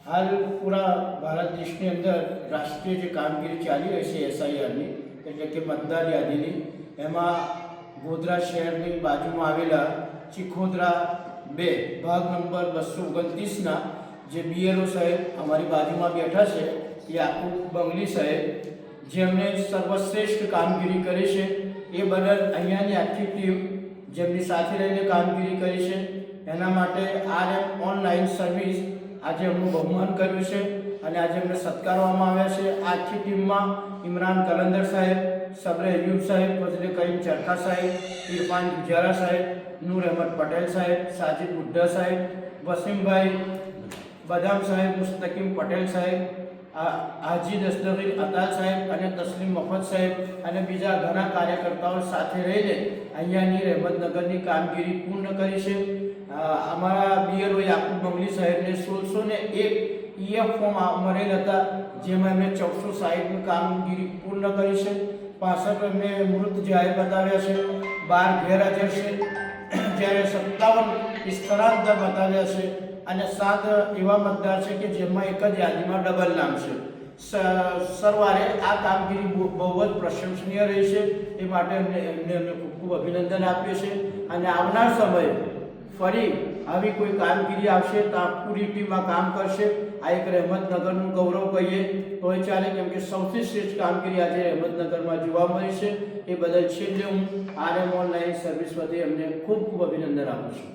હાલ પૂરા ભારત દેશની અંદર રાષ્ટ્રીય જે કામગીરી ચાલી રહી છે એસઆઈઆરની, એટલે કે મતદાર યાદીની, એમાં ગોધરા શહેરની બાજુમાં આવેલા ચીખોદરા 2 ભાગ નંબર 229ના જે બીએલઓ સાહેબ અમારી બાજુમાં બેઠા છે, યાકુબ બંગલી સાહેબ, જેમણે સર્વશ્રેષ્ઠ કામગીરી કરી છે, એ બદલ અહીંયાની આખી ટીમ જેમની સાથે રહીને કામગીરી કરી છે, એના માટે RM ઓનલાઈન સર્વિસ આજે એમનું બહુમાન કર્યું છે અને આજે એમને સત્કારવામાં આવ્યા છે। આખી ટીમમાં ઇમરાન કલંદર સાહેબ, સબરે અયુબ સાહેબ, ફજલે કરીમ ચરખા સાહેબ, ઇરફાન ગુજારા સાહેબ, નૂર અહેમદ પટેલ સાહેબ, સાજિદ બુદ્ધા સાહેબ, વસીમભાઈ બદામ સાહેબ, મુસ્તકીમ પટેલ સાહેબ, હાજી દસ્તગીર અતાલ સાહેબ અને તસ્લીમ મફત સાહેબ અને બીજા ઘણા કાર્યકર્તાઓ સાથે રહીને અહીંયાની રહેમતનગરની કામગીરી પૂર્ણ કરી છે। અમારા બીએલઓ યાકુબ બંગલી સાહેબને 1601 EF ફોર્મ મળેલ હતા, જેમાં એમણે 460ની કામગીરી પૂર્ણ કરી છે। 65 એમને મૃત જાહેર બતાવ્યા છે, 12 ગેરહાજર છે, જ્યારે 57 સ્થળાંતર બતાવ્યા છે અને 7 એવા મતદાર છે કે જેમાં એક જ યાદીમાં ડબલ નામ છે। સરવારે આ કામગીરી બહુ જ પ્રશંસનીય રહી છે, એ માટે એમને ખૂબ ખૂબ અભિનંદન આપ્યું છે અને આવનાર સમયે ફરી આવી કોઈ કામગીરી આવશે તો આ પૂરી ટીમ આ કામ કરશે। આ એક રહેમતનગરનું ગૌરવ કહીએ તોય ચાલે, કેમ કે સૌથી શ્રેષ્ઠ કામગીરી આજે રહેમતનગરમાં જોવા મળી છે। એ બદલ છેલ્લે હું RM ઓનલાઈન સર્વિસ વતી એમને ખૂબ ખૂબ અભિનંદન આપું છું।